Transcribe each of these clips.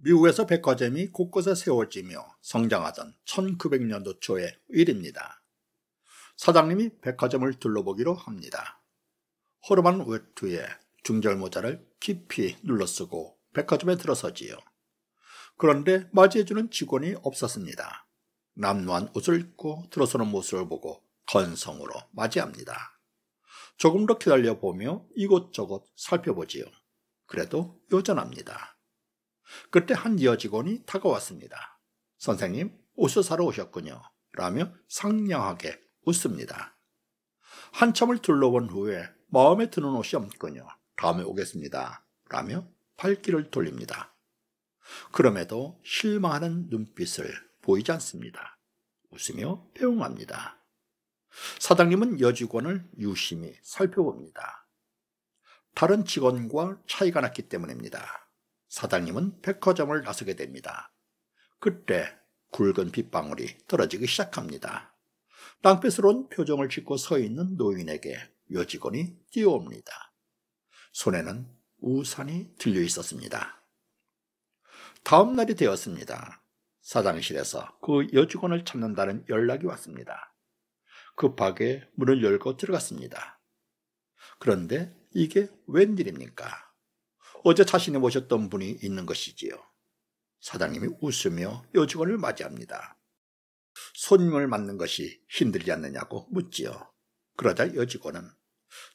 미국에서 백화점이 곳곳에 세워지며 성장하던 1900년도 초의 일입니다. 사장님이 백화점을 둘러보기로 합니다. 허름한 외투에 중절모자를 깊이 눌러쓰고 백화점에 들어서지요. 그런데 맞이해주는 직원이 없었습니다. 남루한 옷을 입고 들어서는 모습을 보고 건성으로 맞이합니다. 조금 더 기다려보며 이곳저곳 살펴보지요. 그래도 여전합니다. 그때 한 여직원이 다가왔습니다. 선생님, 옷을 사러 오셨군요. 라며 상냥하게 웃습니다. 한참을 둘러본 후에 마음에 드는 옷이 없군요. 다음에 오겠습니다. 라며 발길을 돌립니다. 그럼에도 실망하는 눈빛을 보이지 않습니다. 웃으며 배웅합니다. 사장님은 여직원을 유심히 살펴봅니다. 다른 직원과 차이가 났기 때문입니다. 사장님은 백화점을 나서게 됩니다. 그때 굵은 빗방울이 떨어지기 시작합니다. 낭패스러운 표정을 짓고 서 있는 노인에게 여직원이 뛰어옵니다. 손에는 우산이 들려 있었습니다. 다음 날이 되었습니다. 사장실에서 그 여직원을 찾는다는 연락이 왔습니다. 급하게 문을 열고 들어갔습니다. 그런데 이게 웬일입니까? 어제 자신이 모셨던 분이 있는 것이지요. 사장님이 웃으며 여직원을 맞이합니다. 손님을 맞는 것이 힘들지 않느냐고 묻지요. 그러자 여직원은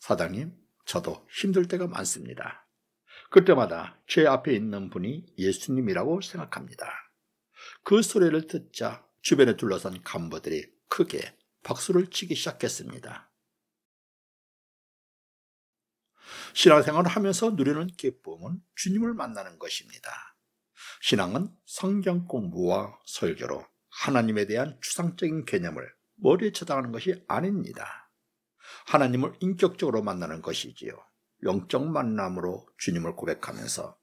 사장님, 저도 힘들 때가 많습니다. 그때마다 제 앞에 있는 분이 예수님이라고 생각합니다. 그 소리를 듣자 주변에 둘러선 간부들이 크게 박수를 치기 시작했습니다. 신앙생활을 하면서 누리는 기쁨은 주님을 만나는 것입니다. 신앙은 성경 공부와 설교로 하나님에 대한 추상적인 개념을 머리에 쳐당하는 것이 아닙니다. 하나님을 인격적으로 만나는 것이지요. 영적 만남으로 주님을 고백하면서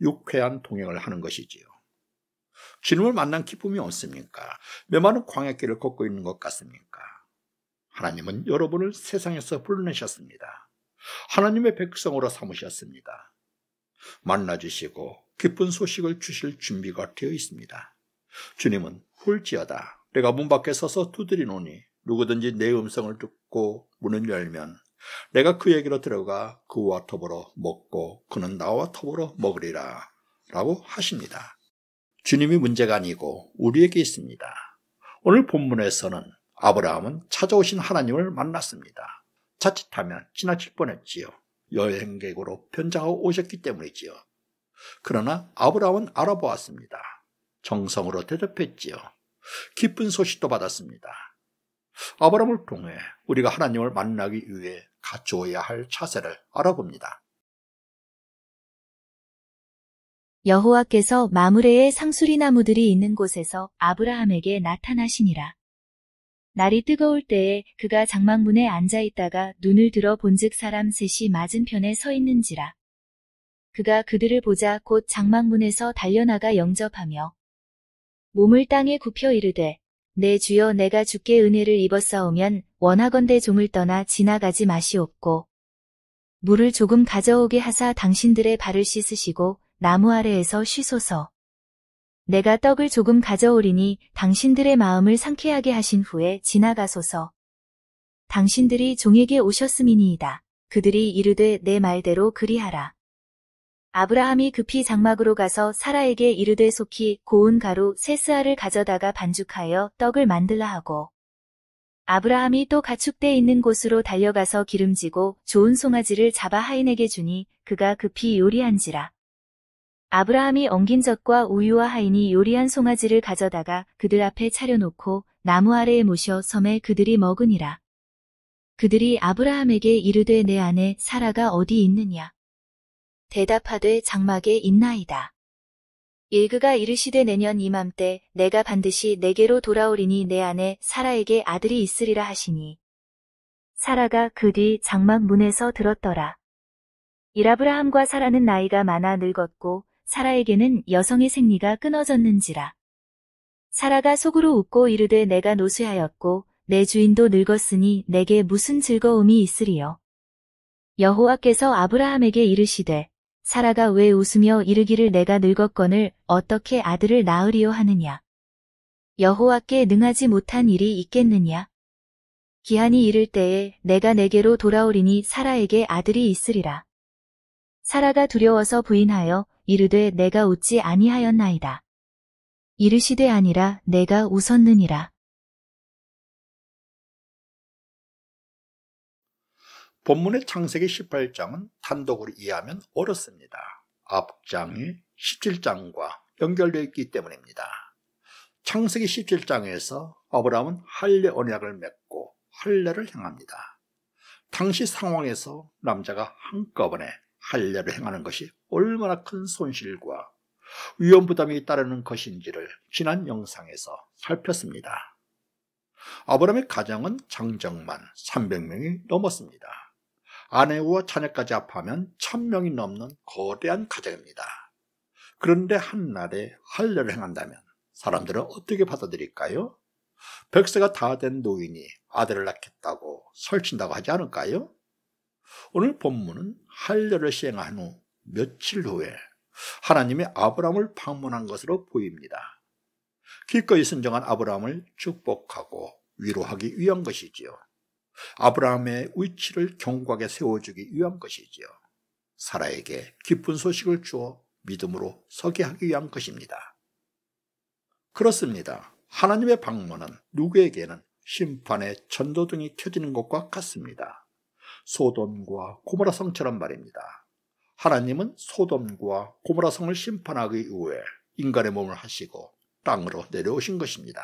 유쾌한 동행을 하는 것이지요. 주님을 만난 기쁨이 없습니까? 메마른 광야길을 걷고 있는 것 같습니까? 하나님은 여러분을 세상에서 불러내셨습니다. 하나님의 백성으로 삼으셨습니다. 만나주시고 기쁜 소식을 주실 준비가 되어 있습니다. 주님은 훌지어다. 내가 문 밖에 서서 두드리노니 누구든지 내 음성을 듣고 문을 열면 내가 그에게로 들어가 그와 더불어 먹고 그는 나와 더불어 먹으리라 라고 하십니다. 주님이 문제가 아니고 우리에게 있습니다. 오늘 본문에서는 아브라함은 찾아오신 하나님을 만났습니다. 자칫하면 지나칠 뻔했지요. 여행객으로 변장하고 오셨기 때문이지요. 그러나 아브라함은 알아보았습니다. 정성으로 대접했지요. 기쁜 소식도 받았습니다. 아브라함을 통해 우리가 하나님을 만나기 위해 갖추어야 할 차세를 알아봅니다. 여호와께서 마므레의 상수리 나무들이 있는 곳에서 아브라함에게 나타나시니라. 날이 뜨거울 때에 그가 장막문에 앉아 있다가 눈을 들어 본즉 사람 셋이 맞은편에 서 있는지라. 그가 그들을 보자 곧 장막문에서 달려나가 영접하며 몸을 땅에 굽혀 이르되 내 주여 내가 주께 은혜를 입었사오면 원하건대 종을 떠나 지나가지 마시옵고 물을 조금 가져오게 하사 당신들의 발을 씻으시고 나무 아래에서 쉬소서. 내가 떡을 조금 가져오리니 당신들의 마음을 상쾌하게 하신 후에 지나가소서. 당신들이 종에게 오셨음이니이다. 그들이 이르되 내 말대로 그리하라. 아브라함이 급히 장막으로 가서 사라에게 이르되 속히 고운 가루 세 스아를 가져다가 반죽하여 떡을 만들라 하고 아브라함이 또 가축대 있는 곳으로 달려가서 기름지고 좋은 송아지를 잡아 하인에게 주니 그가 급히 요리한지라. 아브라함이 엉긴 젖과 우유와 하인이 요리한 송아지를 가져다가 그들 앞에 차려놓고 나무 아래에 모셔 섬에 그들이 먹으니라. 그들이 아브라함에게 이르되 내 아내 사라가 어디 있느냐? 대답하되 장막에 있나이다. 일그가 이르시되 내년 이맘때 내가 반드시 내게로 돌아오리니 내 아내 사라에게 아들이 있으리라 하시니 사라가 그 뒤 장막 문에서 들었더라. 아브라함과 사라는 나이가 많아 늙었고 사라에게는 여성의 생리가 끊어졌는지라. 사라가 속으로 웃고 이르되 내가 노쇠하였고 내 주인도 늙었으니 내게 무슨 즐거움이 있으리요. 여호와께서 아브라함에게 이르시되 사라가 왜 웃으며 이르기를 내가 늙었거늘 어떻게 아들을 낳으리요 하느냐. 여호와께 능하지 못한 일이 있겠느냐. 기한이 이를 때에 내가 내게로 돌아오리니 사라에게 아들이 있으리라. 사라가 두려워서 부인하여 이르되 내가 웃지 아니하였나이다. 이르시되 아니라 내가 웃었느니라. 본문의 창세기 18장은 단독으로 이해하면 어렵습니다. 앞장이 17장과 연결되어 있기 때문입니다. 창세기 17장에서 아브라함은 할례 언약을 맺고 할례를 행합니다. 당시 상황에서 남자가 한꺼번에 할례를 행하는 것이 얼마나 큰 손실과 위험 부담이 따르는 것인지를 지난 영상에서 살폈습니다. 아브라함의 가정은 장정만 300명이 넘었습니다. 아내와 자녀까지 합하면 1000명이 넘는 거대한 가정입니다. 그런데 한날에 할례를 행한다면 사람들은 어떻게 받아들일까요? 100세가 다 된 노인이 아들을 낳겠다고 설친다고 하지 않을까요? 오늘 본문은 할례를 시행한 후 며칠 후에 하나님이 아브라함을 방문한 것으로 보입니다. 기꺼이 순종한 아브라함을 축복하고 위로하기 위한 것이지요. 아브라함의 위치를 견고하게 세워주기 위한 것이지요. 사라에게 기쁜 소식을 주어 믿음으로 서게 하기 위한 것입니다. 그렇습니다. 하나님의 방문은 누구에게는 심판의 전도등이 켜지는 것과 같습니다. 소돔과 고모라 성처럼 말입니다. 하나님은 소돔과 고모라 성을 심판하기 위해 인간의 몸을 하시고 땅으로 내려오신 것입니다.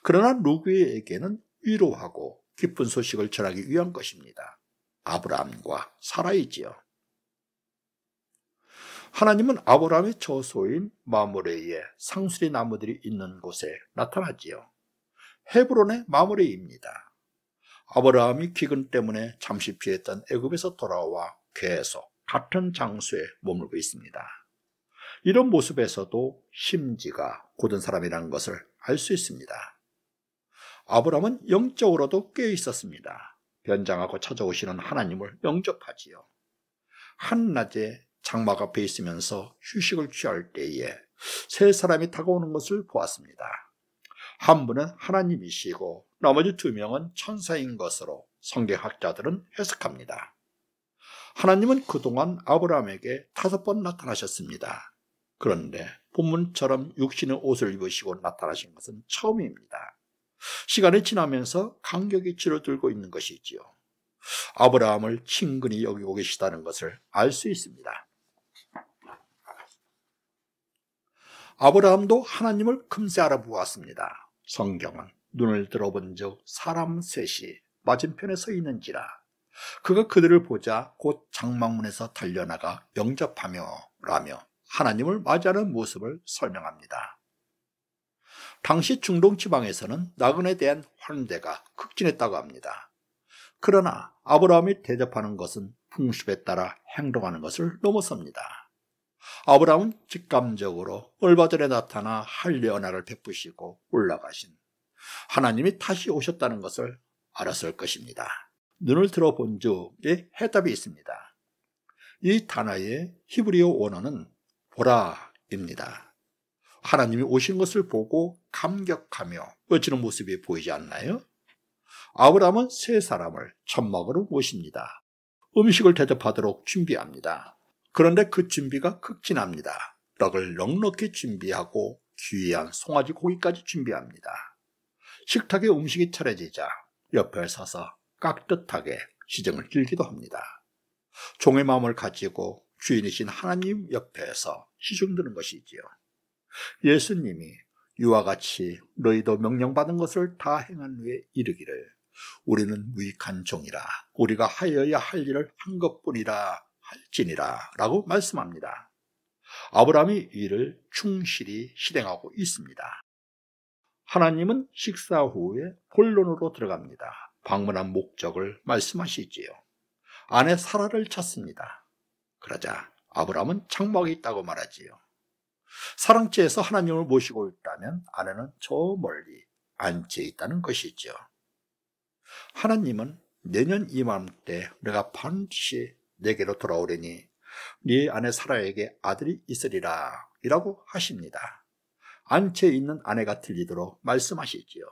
그러나 누구에게는 위로하고 기쁜 소식을 전하기 위한 것입니다. 아브라함과 사라이지요. 하나님은 아브라함의 저소인 마므레의 상수리 나무들이 있는 곳에 나타나지요. 헤브론의 마므레입니다. 아브라함이 기근 때문에 잠시 피했던 애굽에서 돌아와 계속 같은 장소에 머물고 있습니다. 이런 모습에서도 심지가 고든 사람이라는 것을 알 수 있습니다. 아브라함은 영적으로도 깨어 있었습니다. 변장하고 찾아오시는 하나님을 영접하지요. 한낮에 장막 앞에 있으면서 휴식을 취할 때에 세 사람이 다가오는 것을 보았습니다. 한 분은 하나님이시고 나머지 두 명은 천사인 것으로 성경학자들은 해석합니다. 하나님은 그동안 아브라함에게 5번 나타나셨습니다. 그런데 본문처럼 육신의 옷을 입으시고 나타나신 것은 처음입니다. 시간이 지나면서 간격이 줄어들고 있는 것이지요. 아브라함을 친근히 여기고 계시다는 것을 알 수 있습니다. 아브라함도 하나님을 금세 알아보았습니다. 성경은 눈을 들어본 즉 사람 셋이 맞은편에 서 있는지라 그가 그들을 보자 곧 장막문에서 달려나가 영접하며 라며 하나님을 맞이하는 모습을 설명합니다. 당시 중동 지방에서는 나그네에 대한 환대가 극진했다고 합니다. 그러나 아브라함이 대접하는 것은 풍습에 따라 행동하는 것을 넘어섭니다. 아브라함은 직감적으로 얼마 전에 나타나 할례 언약을 베푸시고 올라가신 하나님이 다시 오셨다는 것을 알았을 것입니다. 눈을 들어본 적에 해답이 있습니다. 이 단어의 히브리어 원어는 보라입니다. 하나님이 오신 것을 보고 감격하며 어찌는 모습이 보이지 않나요? 아브라함은 세 사람을 천막으로 모십니다. 음식을 대접하도록 준비합니다. 그런데 그 준비가 극진합니다. 떡을 넉넉히 준비하고 귀한 송아지 고기까지 준비합니다. 식탁에 음식이 차려지자 옆에 서서 깍듯하게 시정을 길기도 합니다. 종의 마음을 가지고 주인이신 하나님 옆에서 시중드는 것이지요. 예수님이 이와 같이 너희도 명령받은 것을 다 행한 후에 이르기를 우리는 무익한 종이라 우리가 하여야 할 일을 한 것뿐이라 할지니라 라고 말씀합니다. 아브라함이 이를 충실히 실행하고 있습니다. 하나님은 식사 후에 본론으로 들어갑니다. 방문한 목적을 말씀하시지요. 아내 사라를 찾습니다. 그러자 아브라함은 장막에 있다고 말하지요. 사랑채에서 하나님을 모시고 있다면 아내는 저 멀리 앉아 있다는 것이죠. 하나님은 내년 이맘때 내가 반드시 내게로 돌아오려니 네 아내 사라에게 아들이 있으리라 이라고 하십니다. 안채에 있는 아내가 들리도록 말씀하시지요.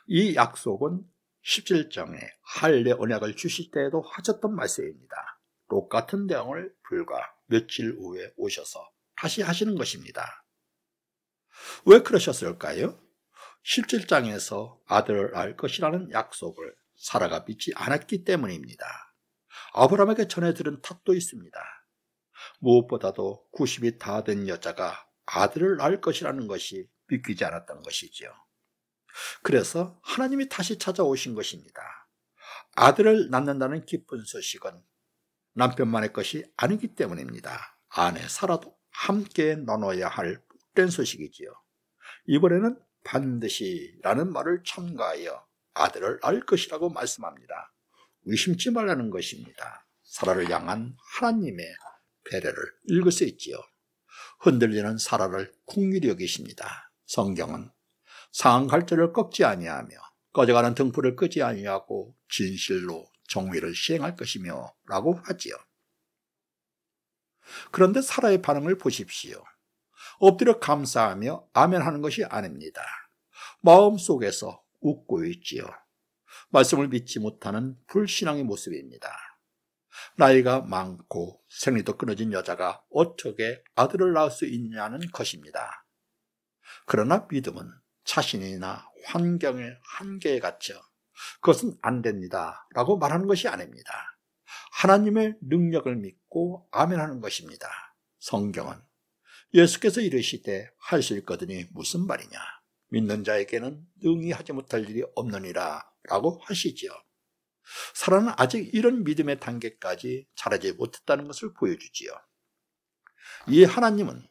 이 약속은 17장에 할례 언약을 주실 때에도 하셨던 말씀입니다. 똑같은 내용을 불과 며칠 후에 오셔서 다시 하시는 것입니다. 왜 그러셨을까요? 17장에서 아들을 낳을 것이라는 약속을 사라가 믿지 않았기 때문입니다. 아브라함에게 전해들은 탓도 있습니다. 무엇보다도 90이 다 된 여자가 아들을 낳을 것이라는 것이 믿기지 않았던 것이지요. 그래서 하나님이 다시 찾아오신 것입니다. 아들을 낳는다는 기쁜 소식은 남편만의 것이 아니기 때문입니다. 아내 사라도 함께 나눠야 할 복된 소식이지요. 이번에는 반드시라는 말을 첨가하여 아들을 낳을 것이라고 말씀합니다. 의심치 말라는 것입니다. 사라를 향한 하나님의 배려를 읽을 수 있지요. 흔들리는 사라를 긍휼히 여기십니다. 성경은 상한 갈대를 꺾지 아니하며 꺼져가는 등불을 끄지 아니하고 진실로 정의를 시행할 것이며 라고 하지요. 그런데 사라의 반응을 보십시오. 엎드려 감사하며 아멘 하는 것이 아닙니다. 마음속에서 웃고 있지요. 말씀을 믿지 못하는 불신앙의 모습입니다. 나이가 많고 생리도 끊어진 여자가 어떻게 아들을 낳을 수 있냐는 것입니다. 그러나 믿음은 자신이나 환경의 한계에 갇혀 그것은 안 됩니다 라고 말하는 것이 아닙니다. 하나님의 능력을 믿고 아멘하는 것입니다. 성경은 예수께서 이르시되 할 수 있거든이 무슨 말이냐, 믿는 자에게는 능히 하지 못할 일이 없느니라 라고 하시지요. 사라는 아직 이런 믿음의 단계까지 자라지 못했다는 것을 보여주지요. 이에 하나님은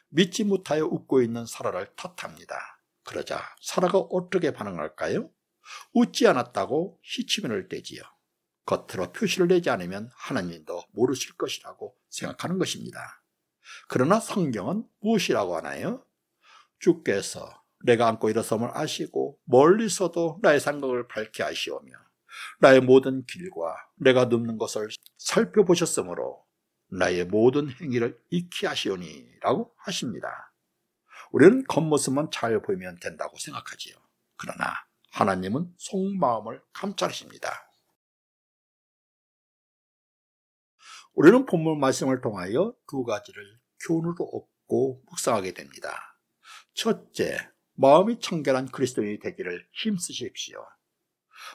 믿지 못하여 웃고 있는 사라를 탓합니다. 그러자 사라가 어떻게 반응할까요? 웃지 않았다고 시치면을 떼지요. 겉으로 표시를 내지 않으면 하나님도 모르실 것이라고 생각하는 것입니다. 그러나 성경은 무엇이라고 하나요? 주께서 내가 안고 일어섬을 아시고 멀리서도 나의 생각을 밝게 하시오며 나의 모든 길과 내가 눕는 것을 살펴보셨으므로 나의 모든 행위를 익히 하시오니 라고 하십니다. 우리는 겉모습만 잘 보이면 된다고 생각하지요. 그러나 하나님은 속마음을 감찰하십니다. 우리는 본문 말씀을 통하여 두 가지를 교훈으로 얻고 묵상하게 됩니다. 첫째, 마음이 청결한 그리스도인이 되기를 힘쓰십시오.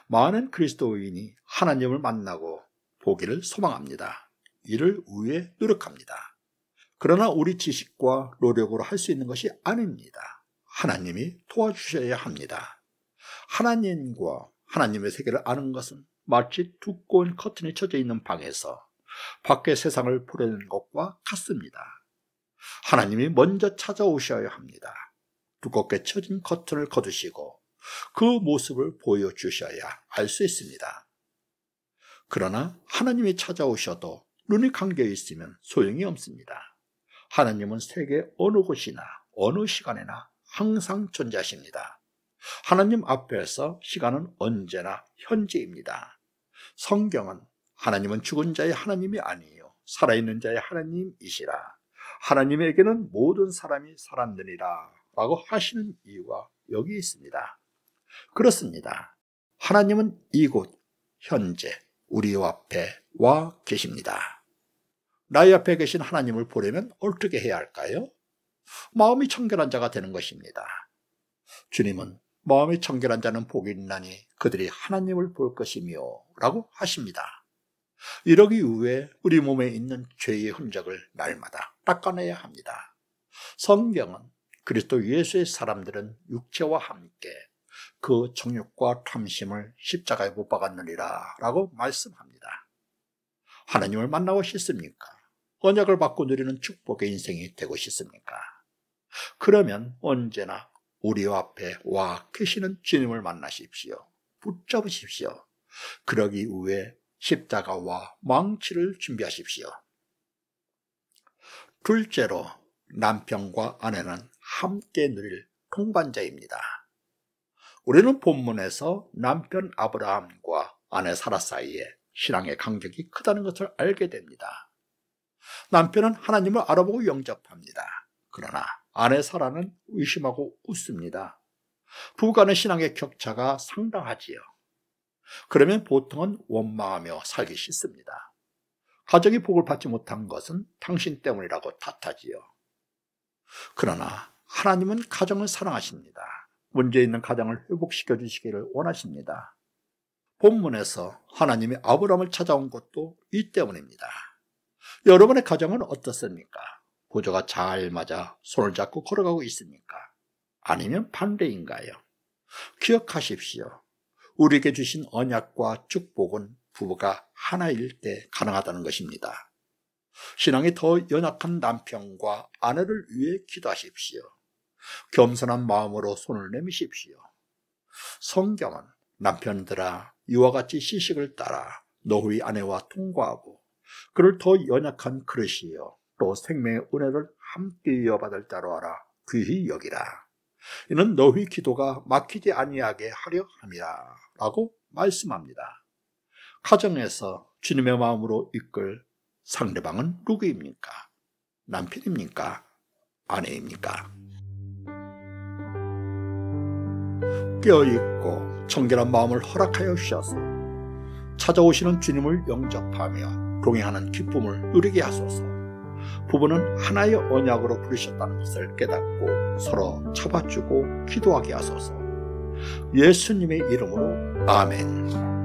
많은 그리스도인이 하나님을 만나고 보기를 소망합니다. 이를 위해 노력합니다. 그러나 우리 지식과 노력으로 할 수 있는 것이 아닙니다. 하나님이 도와주셔야 합니다. 하나님과 하나님의 세계를 아는 것은 마치 두꺼운 커튼이 쳐져 있는 방에서 밖의 세상을 보려는 것과 같습니다. 하나님이 먼저 찾아오셔야 합니다. 두껍게 쳐진 커튼을 거두시고 그 모습을 보여주셔야 알 수 있습니다. 그러나 하나님이 찾아오셔도 눈이 감겨 있으면 소용이 없습니다. 하나님은 세계 어느 곳이나 어느 시간에나 항상 존재하십니다. 하나님 앞에서 시간은 언제나 현재입니다. 성경은 하나님은 죽은 자의 하나님이 아니요 살아있는 자의 하나님이시라. 하나님에게는 모든 사람이 살았느니라 라고 하시는 이유가 여기 있습니다. 그렇습니다. 하나님은 이곳 현재 우리 앞에 와 계십니다. 나의 앞에 계신 하나님을 보려면 어떻게 해야 할까요? 마음이 청결한 자가 되는 것입니다. 주님은 마음이 청결한 자는 복이 있나니 그들이 하나님을 볼 것이며 라고 하십니다. 이러기 위해 우리 몸에 있는 죄의 흔적을 날마다 닦아내야 합니다. 성경은 그리스도 예수의 사람들은 육체와 함께 그 정욕과 탐심을 십자가에 못 박았느니라 라고 말씀합니다. 하나님을 만나고 싶습니까? 언약을 받고 누리는 축복의 인생이 되고 싶습니까? 그러면 언제나 우리 앞에 와 계시는 주님을 만나십시오. 붙잡으십시오. 그러기 위해 십자가와 망치를 준비하십시오. 둘째로, 남편과 아내는 함께 누릴 동반자입니다. 우리는 본문에서 남편 아브라함과 아내 사라 사이에 신앙의 간격이 크다는 것을 알게 됩니다. 남편은 하나님을 알아보고 영접합니다. 그러나 아내 사라는 의심하고 웃습니다. 부부간의 신앙의 격차가 상당하지요. 그러면 보통은 원망하며 살기 싫습니다. 가정이 복을 받지 못한 것은 당신 때문이라고 탓하지요. 그러나 하나님은 가정을 사랑하십니다. 문제 있는 가정을 회복시켜 주시기를 원하십니다. 본문에서 하나님이 아브라함을 찾아온 것도 이 때문입니다. 여러분의 가정은 어떻습니까? 보조가 잘 맞아 손을 잡고 걸어가고 있습니까? 아니면 반대인가요? 기억하십시오. 우리에게 주신 언약과 축복은 부부가 하나일 때 가능하다는 것입니다. 신앙이 더 연약한 남편과 아내를 위해 기도하십시오. 겸손한 마음으로 손을 내미십시오. 성경은 남편들아 이와 같이 시식을 따라 너희 아내와 통과하고 그를 더 연약한 그릇이요 또 생명의 은혜를 함께 이어받을 자로 알아 귀히 여기라. 이는 너희 기도가 막히지 아니하게 하려 함이라 라고 말씀합니다. 가정에서 주님의 마음으로 이끌 상대방은 누구입니까? 남편입니까? 아내입니까? 깨어있고 청결한 마음을 허락하여 주셔서 찾아오시는 주님을 영접하며 동행하는 기쁨을 누리게 하소서. 부부는 하나의 언약으로 부르셨다는 것을 깨닫고 서로 잡아주고 기도하게 하소서. 예수님의 이름으로 아멘.